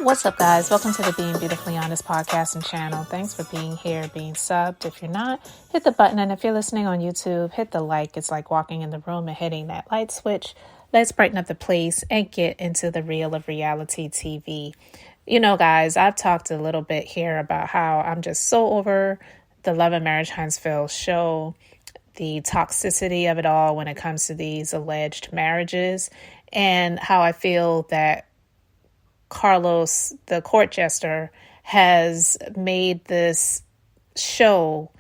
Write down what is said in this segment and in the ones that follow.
What's up, guys? Welcome to the Being Beautifully Honest podcast and channel. Thanks for being here, being subbed. If you're not, hit the button. And if you're listening on YouTube, hit the like. It's like walking in the room and hitting that light switch. Let's brighten up the place and get into the real of reality TV. You know, guys, I've talked a little bit here about how I'm just so over the Love and Marriage Huntsville show, the toxicity of it all when it comes to these alleged marriages, and how I feel that Carlos, the court jester, has made this show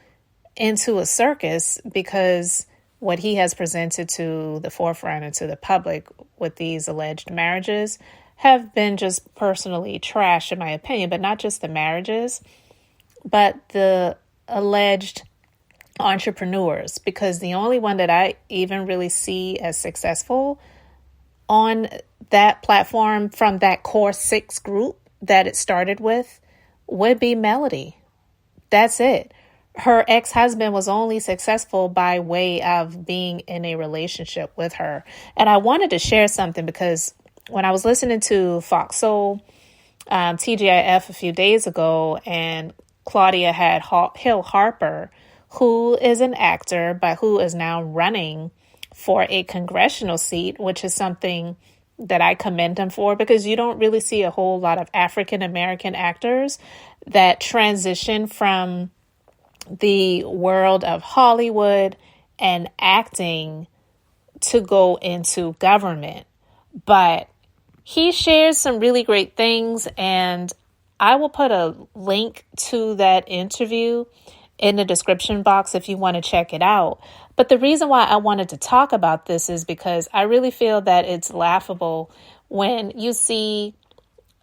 into a circus because what he has presented to the forefront and to the public with these alleged marriages have been just personally trash, in my opinion, but not just the marriages, but the alleged entrepreneurs, because the only one that I even really see as successful on that platform from that core 6 group that it started with would be Melody. That's it. Her ex-husband was only successful by way of being in a relationship with her. And I wanted to share something because when I was listening to Fox Soul, TGIF a few days ago, and Claudia had Hill Harper, who is an actor, but who is now running for a congressional seat, which is something that I commend him for, because you don't really see a whole lot of African American actors that transition from the world of Hollywood and acting to go into government. But he shares some really great things, and I will put a link to that interview in the description box if you want to check it out. But the reason why I wanted to talk about this is because I really feel that it's laughable when you see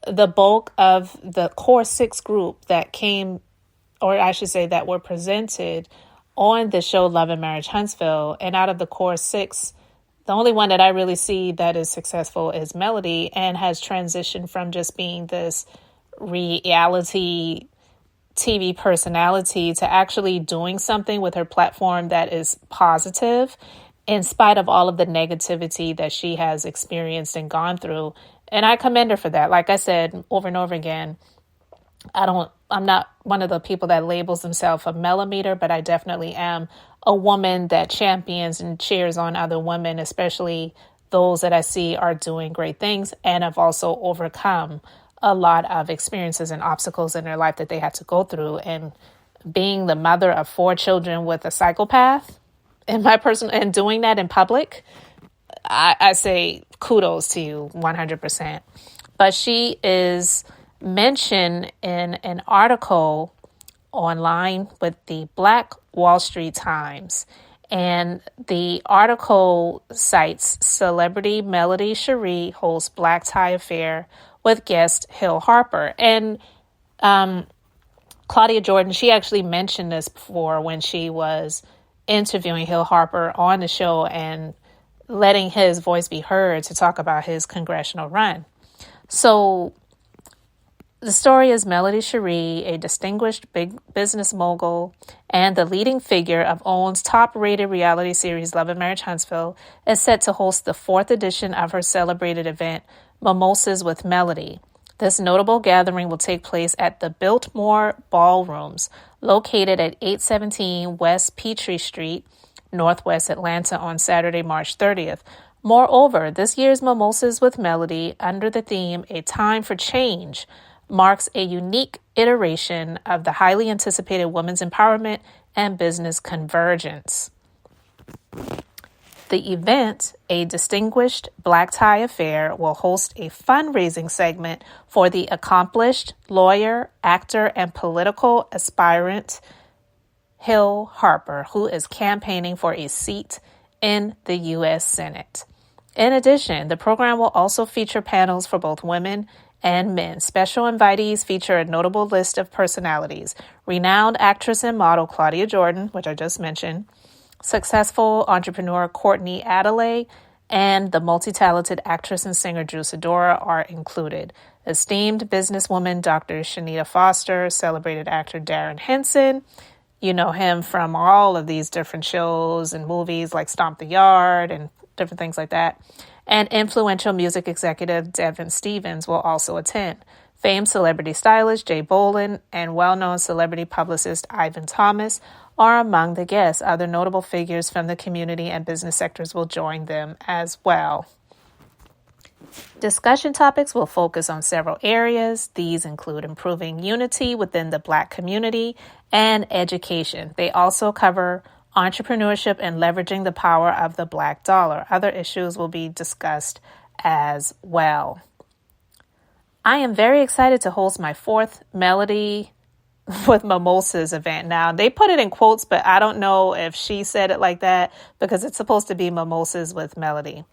the bulk of the core 6 group that came, or I should say that were presented on the show Love and Marriage Huntsville. And out of the core 6, the only one that I really see that is successful is Melody, and has transitioned from just being this reality TV personality to actually doing something with her platform that is positive in spite of all of the negativity that she has experienced and gone through. And I commend her for that. Like I said over and over again, I'm not one of the people that labels themselves a millimeter, but I definitely am a woman that champions and cheers on other women, especially those that I see are doing great things and have also overcome a lot of experiences and obstacles in their life that they had to go through. And being the mother of 4 children with a psychopath, and doing that in public, I say kudos to you 100%. But she is mentioned in an article online with the Black Wall Street Times. And the article cites celebrity Melody Cherie hosts black tie affair with guest Hill Harper. And Claudia Jordan, she actually mentioned this before when she was interviewing Hill Harper on the show and letting his voice be heard to talk about his congressional run. So the story is Melody Cherie, a distinguished big business mogul and the leading figure of OWN's top-rated reality series Love and Marriage Huntsville, is set to host the 4th edition of her celebrated event, Mimosas with Melody. This notable gathering will take place at the Biltmore Ballrooms, located at 817 West Peachtree Street, Northwest Atlanta, on Saturday, March 30th. Moreover, this year's Mimosas with Melody, under the theme A Time for Change, marks a unique iteration of the highly anticipated women's empowerment and business convergence. The event, a distinguished black tie affair, will host a fundraising segment for the accomplished lawyer, actor, and political aspirant Hill Harper, who is campaigning for a seat in the U.S. Senate. In addition, the program will also feature panels for both women and men. Special invitees feature a notable list of personalities: renowned actress and model Claudia Jordan, which I just mentioned, successful entrepreneur Courtney Adelaide, and the multi-talented actress and singer Drew Sidora are included. Esteemed businesswoman Dr. Shanita Foster, celebrated actor Darren Henson, you know him from all of these different shows and movies like Stomp the Yard and different things like that, and influential music executive Devin Stevens will also attend. Famed celebrity stylist Jay Bolin and well-known celebrity publicist Ivan Thomas are among the guests. Other notable figures from the community and business sectors will join them as well. Discussion topics will focus on several areas. These include improving unity within the Black community and education. They also cover entrepreneurship and leveraging the power of the Black dollar. Other issues will be discussed as well. I am very excited to host my fourth Melody with Mimosas event. Now, they put it in quotes, but I don't know if she said it like that because it's supposed to be Mimosas with Melody.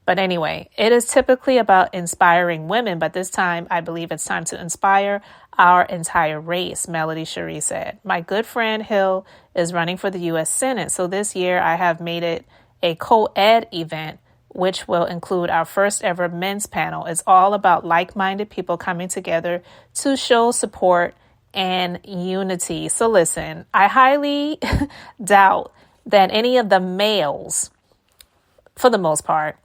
But anyway, it is typically about inspiring women, but this time I believe it's time to inspire our entire race, Melody Cherie said. My good friend Hill is running for the U.S. Senate, so this year I have made it a co-ed event, which will include our first ever men's panel. It's all about like-minded people coming together to show support and unity. So listen, I highly doubt that any of the males, for the most part,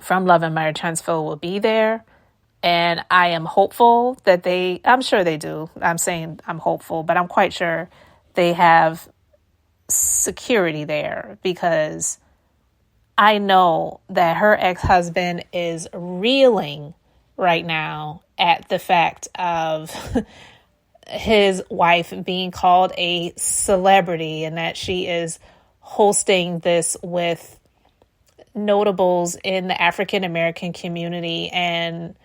from Love and Marriage Huntsville will be there. And I am hopeful that I'm sure they do. I'm saying I'm hopeful, but I'm quite sure they have security there because I know that her ex-husband is reeling right now at the fact of his wife being called a celebrity and that she is hosting this with notables in the African American community. And,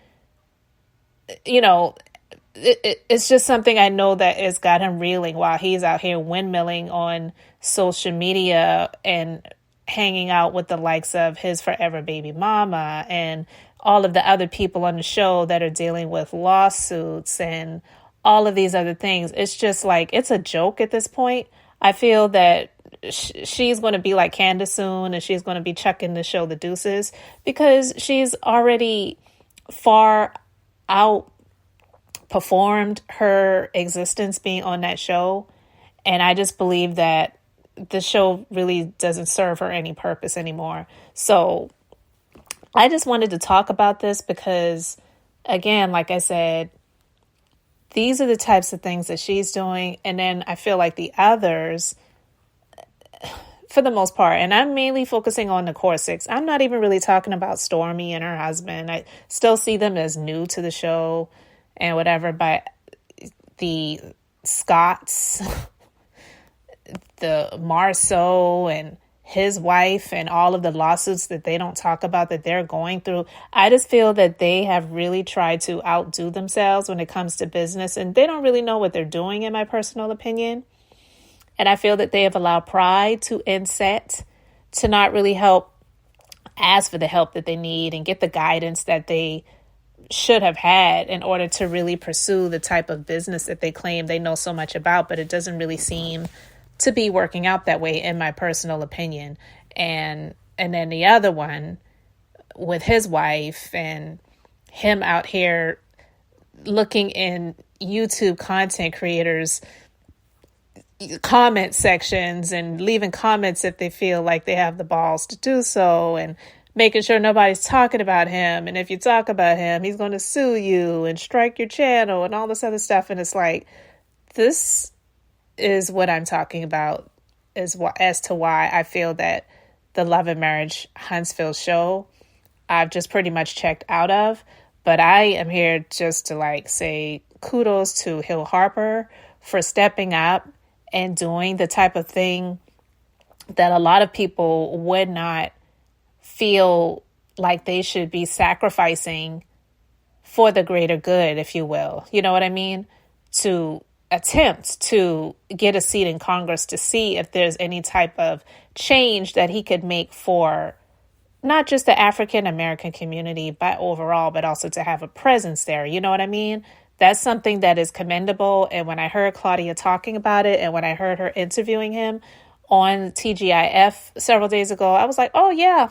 you know, it's just something I know that has got him reeling while he's out here windmilling on social media and hanging out with the likes of his forever baby mama and all of the other people on the show that are dealing with lawsuits and all of these other things. It's just like, it's a joke at this point. I feel that she's going to be like Candace soon and she's going to be chucking the show the deuces because she's already far outperformed her existence being on that show. And I just believe that the show really doesn't serve her any purpose anymore. So I just wanted to talk about this because, again, like I said, these are the types of things that she's doing. And then I feel like the others, for the most part, and I'm mainly focusing on the core six. I'm not even really talking about Stormy and her husband. I still see them as new to the show and whatever, but the Scotts, the Marceau and his wife and all of the lawsuits that they don't talk about that they're going through. I just feel that they have really tried to outdo themselves when it comes to business, and they don't really know what they're doing, in my personal opinion. And I feel that they have allowed pride to inset, to not really ask for the help that they need and get the guidance that they should have had in order to really pursue the type of business that they claim they know so much about, but it doesn't really seem to be working out that way, in my personal opinion. And then the other one with his wife and him out here looking in YouTube content creators' comment sections and leaving comments if they feel like they have the balls to do so, and making sure nobody's talking about him. And if you talk about him, he's going to sue you and strike your channel and all this other stuff. And it's like, this is what I'm talking about as to why I feel that the Love and Marriage Huntsville show, I've just pretty much checked out of. But I am here just to say kudos to Hill Harper for stepping up and doing the type of thing that a lot of people would not feel like they should be sacrificing for the greater good, if you will. You know what I mean? To attempt to get a seat in Congress to see if there's any type of change that he could make for not just the African American community, but overall, but also to have a presence there. You know what I mean? That's something that is commendable. And when I heard Claudia talking about it and when I heard her interviewing him on TGIF several days ago, I was like, oh, yeah.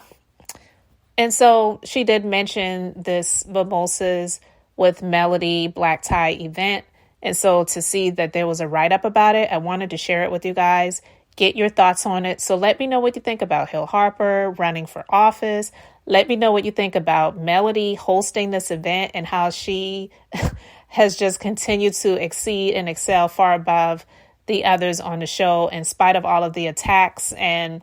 And so she did mention this Mimosas with Melody black tie event. And so to see that there was a write-up about it, I wanted to share it with you guys, get your thoughts on it. So let me know what you think about Hill Harper running for office. Let me know what you think about Melody hosting this event and how she has just continued to exceed and excel far above the others on the show, in spite of all of the attacks and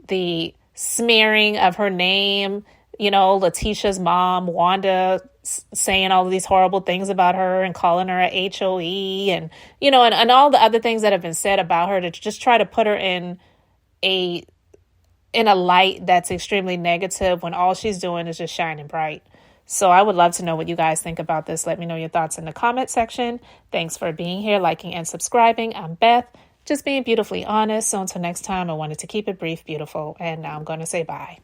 the smearing of her name. You know, Letitia's mom, Wanda, saying all of these horrible things about her and calling her a HOE and, you know, and all the other things that have been said about her to just try to put her in a light that's extremely negative when all she's doing is just shining bright. So I would love to know what you guys think about this. Let me know your thoughts in the comment section. Thanks for being here, liking and subscribing. I'm Beth, just being beautifully honest. So until next time, I wanted to keep it brief, beautiful. And now I'm going to say bye.